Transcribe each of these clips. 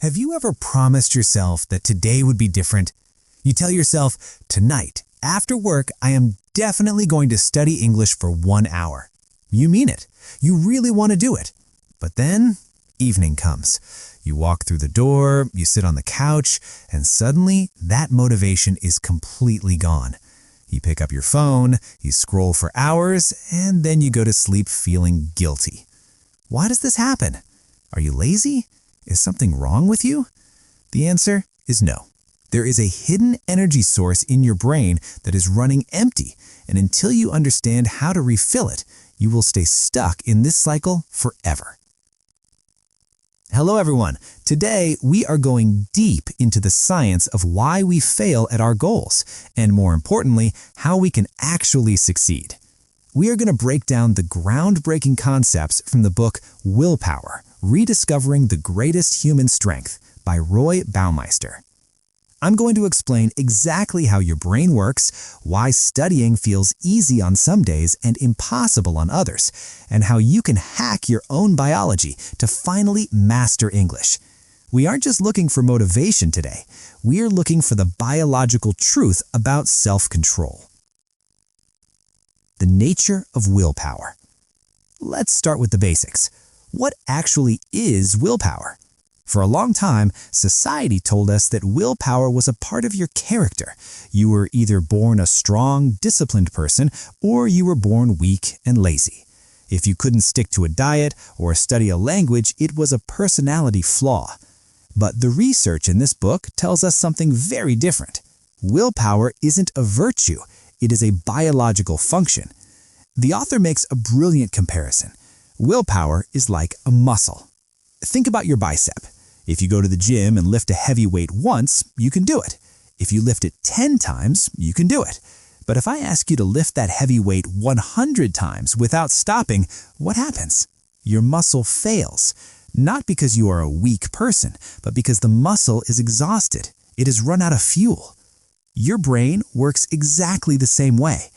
Have you ever promised yourself that today would be different? You tell yourself, tonight, after work, I am definitely going to study English for 1 hour. You mean it. You really want to do it. But then, evening comes. You walk through the door, you sit on the couch, and suddenly that motivation is completely gone. You pick up your phone, you scroll for hours, and then you go to sleep feeling guilty. Why does this happen? Are you lazy? Is something wrong with you? The answer is no. There is a hidden energy source in your brain that is running empty, and until you understand how to refill it, you will stay stuck in this cycle forever. Hello everyone. Today we are going deep into the science of why we fail at our goals, and more importantly, how we can actually succeed. We are going to break down the groundbreaking concepts from the book Willpower, Rediscovering the Greatest Human Strength by Roy Baumeister. I'm going to explain exactly how your brain works, why studying feels easy on some days and impossible on others, and how you can hack your own biology to finally master English. We aren't just looking for motivation today, we are looking for the biological truth about self-control. The nature of willpower. Let's start with the basics. What actually is willpower? For a long time, society told us that willpower was a part of your character. You were either born a strong, disciplined person, or you were born weak and lazy. If you couldn't stick to a diet or study a language, it was a personality flaw. But the research in this book tells us something very different. Willpower isn't a virtue, it is a biological function. The author makes a brilliant comparison. Willpower is like a muscle. Think about your bicep. If you go to the gym and lift a heavy weight once, you can do it. If you lift it 10 times, you can do it. But if I ask you to lift that heavy weight 100 times without stopping, what happens? Your muscle fails. Not because you are a weak person, but because the muscle is exhausted. It has run out of fuel. Your brain works exactly the same way.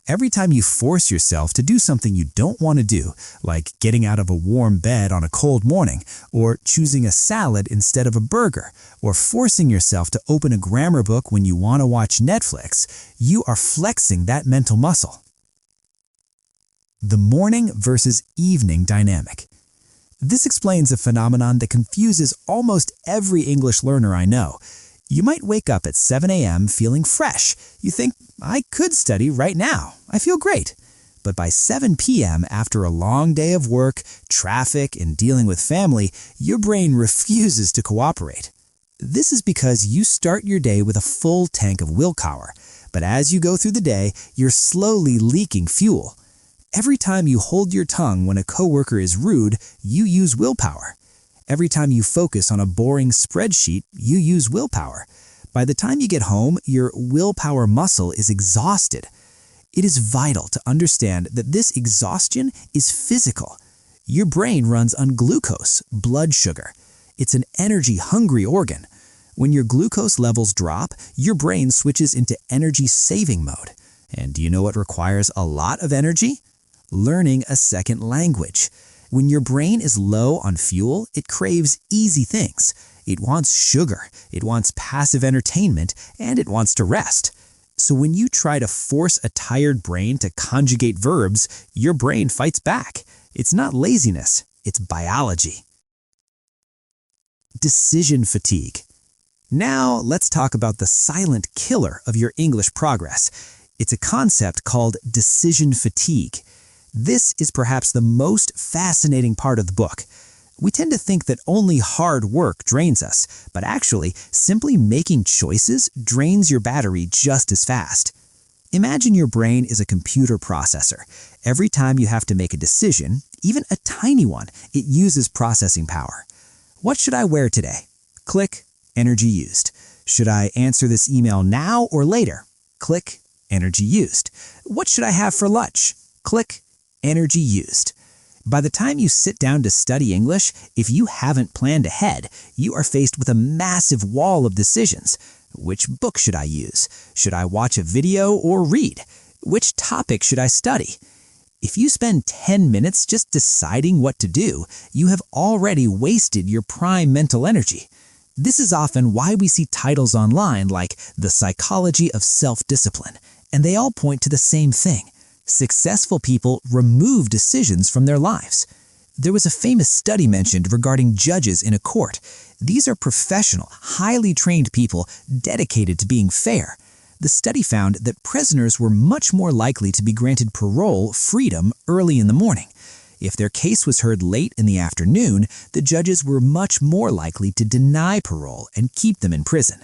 Every time you force yourself to do something you don't want to do, like getting out of a warm bed on a cold morning, or choosing a salad instead of a burger, or forcing yourself to open a grammar book when you want to watch Netflix, you are flexing that mental muscle. The morning versus evening dynamic. This explains a phenomenon that confuses almost every English learner I know. You might wake up at 7 a.m. feeling fresh. You think, I could study right now. I feel great. But by 7 p.m., after a long day of work, traffic, and dealing with family, your brain refuses to cooperate. This is because you start your day with a full tank of willpower. But as you go through the day, you're slowly leaking fuel. Every time you hold your tongue when a coworker is rude, you use willpower. Every time you focus on a boring spreadsheet, you use willpower. By the time you get home, your willpower muscle is exhausted. It is vital to understand that this exhaustion is physical. Your brain runs on glucose, blood sugar. It's an energy-hungry organ. When your glucose levels drop, your brain switches into energy-saving mode. And do you know what requires a lot of energy? Learning a second language. When your brain is low on fuel, it craves easy things. It wants sugar, it wants passive entertainment, and it wants to rest. So when you try to force a tired brain to conjugate verbs, your brain fights back. It's not laziness, it's biology. Decision fatigue. Now let's talk about the silent killer of your English progress. It's a concept called decision fatigue. This is perhaps the most fascinating part of the book. We tend to think that only hard work drains us, but actually, simply making choices drains your battery just as fast. Imagine your brain is a computer processor. Every time you have to make a decision, even a tiny one, it uses processing power. What should I wear today? Click, energy used. Should I answer this email now or later? Click, energy used. What should I have for lunch? Click, energy used. By the time you sit down to study English, if you haven't planned ahead, you are faced with a massive wall of decisions. Which book should I use? Should I watch a video or read? Which topic should I study? If you spend 10 minutes just deciding what to do, you have already wasted your prime mental energy. This is often why we see titles online like The Psychology of Self-Discipline, and they all point to the same thing. Successful people remove decisions from their lives. There was a famous study mentioned regarding judges in a court. These are professional, highly trained people dedicated to being fair. The study found that prisoners were much more likely to be granted parole freedom early in the morning. If their case was heard late in the afternoon, the judges were much more likely to deny parole and keep them in prison.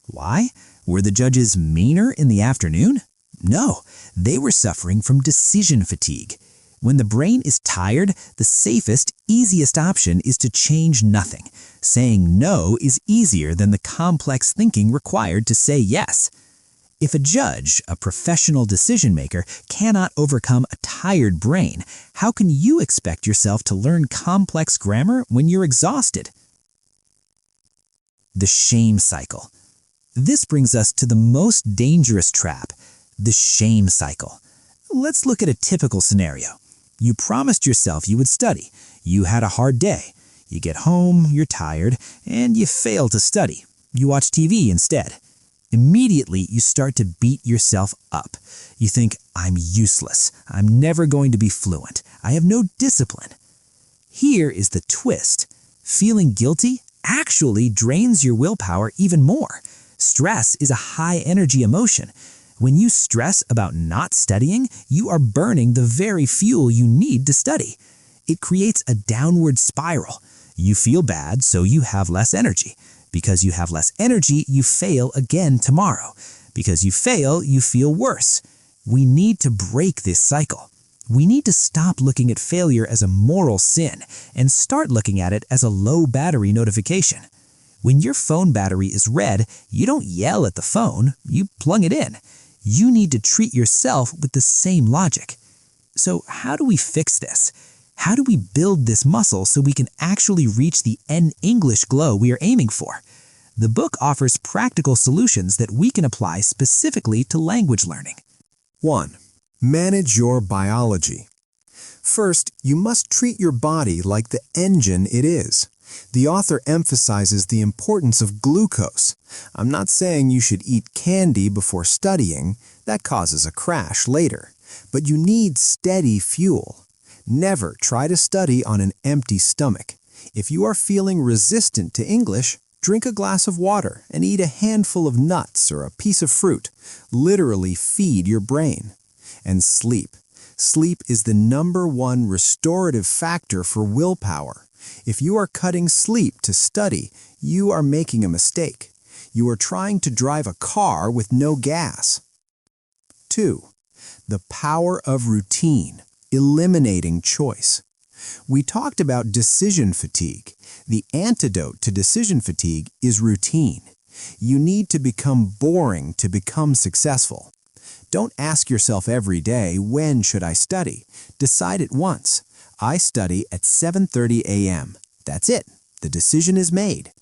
Why? Were the judges meaner in the afternoon? No, they were suffering from decision fatigue. When the brain is tired, the safest, easiest option is to change nothing. Saying no is easier than the complex thinking required to say yes. If a judge, a professional decision maker, cannot overcome a tired brain, how can you expect yourself to learn complex grammar when you're exhausted? The shame cycle. This brings us to the most dangerous trap, the shame cycle. Let's look at a typical scenario. You promised yourself you would study. You had a hard day. You get home, you're tired, and you fail to study. You watch TV instead. Immediately, you start to beat yourself up. You think, I'm useless. I'm never going to be fluent. I have no discipline. Here is the twist. Feeling guilty actually drains your willpower even more. Stress is a high-energy emotion. When you stress about not studying, you are burning the very fuel you need to study. It creates a downward spiral. You feel bad, so you have less energy. Because you have less energy, you fail again tomorrow. Because you fail, you feel worse. We need to break this cycle. We need to stop looking at failure as a moral sin and start looking at it as a low battery notification. When your phone battery is red, you don't yell at the phone, you plug it in. You need to treat yourself with the same logic. So how do we fix this? How do we build this muscle so we can actually reach the English glow we are aiming for? The book offers practical solutions that we can apply specifically to language learning. 1. Manage your biology. First, you must treat your body like the engine it is. The author emphasizes the importance of glucose. I'm not saying you should eat candy before studying. That causes a crash later. But you need steady fuel. Never try to study on an empty stomach. If you are feeling resistant to English, drink a glass of water and eat a handful of nuts or a piece of fruit. Literally feed your brain. And sleep. Sleep is the #1 restorative factor for willpower. If you are cutting sleep to study, you are making a mistake. You are trying to drive a car with no gas. 2. The power of routine. Eliminating choice. We talked about decision fatigue. The antidote to decision fatigue is routine. You need to become boring to become successful. Don't ask yourself every day, when should I study? Decide it once. I study at 7:30 a.m. That's it. The decision is made.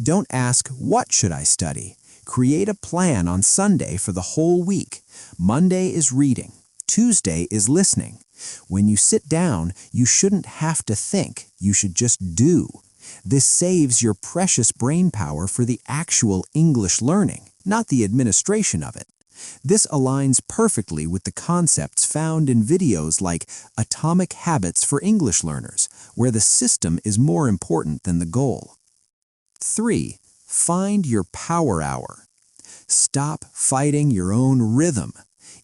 Don't ask, what should I study? Create a plan on Sunday for the whole week. Monday is reading. Tuesday is listening. When you sit down, you shouldn't have to think. You should just do. This saves your precious brain power for the actual English learning, not the administration of it. This aligns perfectly with the concepts found in videos like Atomic Habits for English Learners, where the system is more important than the goal. 3. Find your power hour. Stop fighting your own rhythm.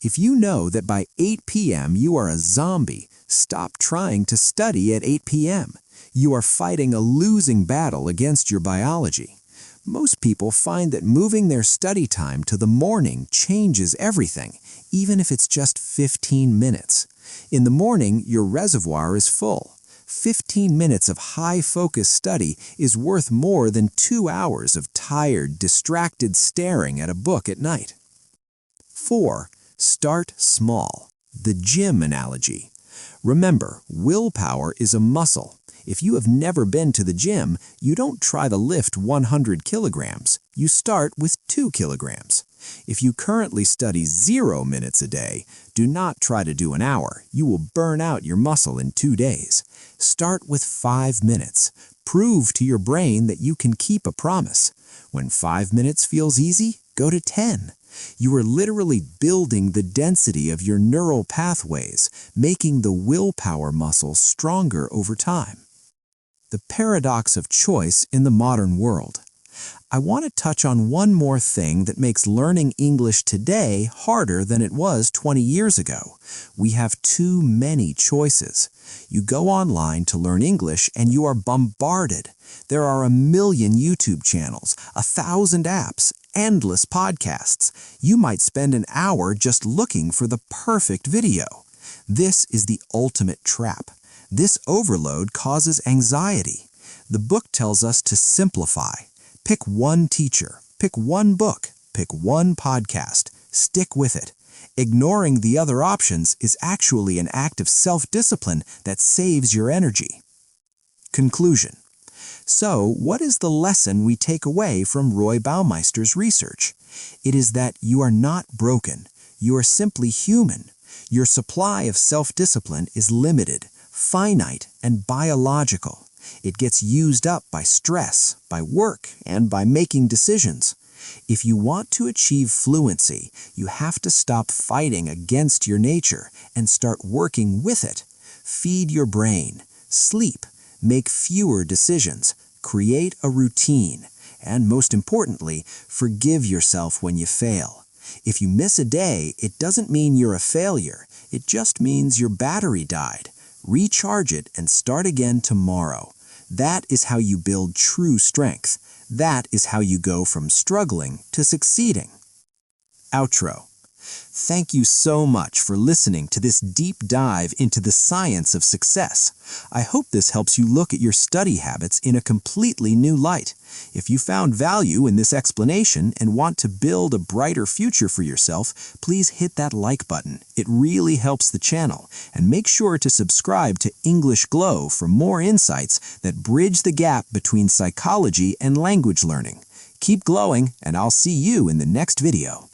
If you know that by 8 p.m. you are a zombie, stop trying to study at 8 p.m. You are fighting a losing battle against your biology. Most people find that moving their study time to the morning changes everything, even if it's just 15 minutes. In the morning, your reservoir is full. 15 minutes of high-focus study is worth more than 2 hours of tired, distracted staring at a book at night. 4. Start small. The gym analogy. Remember, willpower is a muscle. If you have never been to the gym, you don't try to lift 100 kilograms. You start with 2 kilograms. If you currently study 0 minutes a day, do not try to do an hour. You will burn out your muscle in 2 days. Start with 5 minutes. Prove to your brain that you can keep a promise. When 5 minutes feels easy, go to 10. You are literally building the density of your neural pathways, making the willpower muscle stronger over time. The paradox of choice in the modern world. I want to touch on one more thing that makes learning English today harder than it was 20 years ago. We have too many choices. You go online to learn English and you are bombarded. There are 1 million YouTube channels, 1,000 apps, endless podcasts. You might spend an hour just looking for the perfect video. This is the ultimate trap. This overload causes anxiety. The book tells us to simplify. Pick one teacher, pick one book, pick one podcast, stick with it. Ignoring the other options is actually an act of self-discipline that saves your energy. Conclusion. So, what is the lesson we take away from Roy Baumeister's research? It is that you are not broken. You are simply human. Your supply of self-discipline is limited, finite, and biological. It gets used up by stress, by work, and by making decisions. If you want to achieve fluency, you have to stop fighting against your nature and start working with it. Feed your brain, sleep, make fewer decisions, create a routine, and most importantly, forgive yourself when you fail. If you miss a day, it doesn't mean you're a failure. It just means your battery died. Recharge it and start again tomorrow. That is how you build true strength. That is how you go from struggling to succeeding. Outro. Thank you so much for listening to this deep dive into the science of success. I hope this helps you look at your study habits in a completely new light. If you found value in this explanation and want to build a brighter future for yourself, please hit that like button. It really helps the channel. And make sure to subscribe to English Glow for more insights that bridge the gap between psychology and language learning. Keep glowing, and I'll see you in the next video.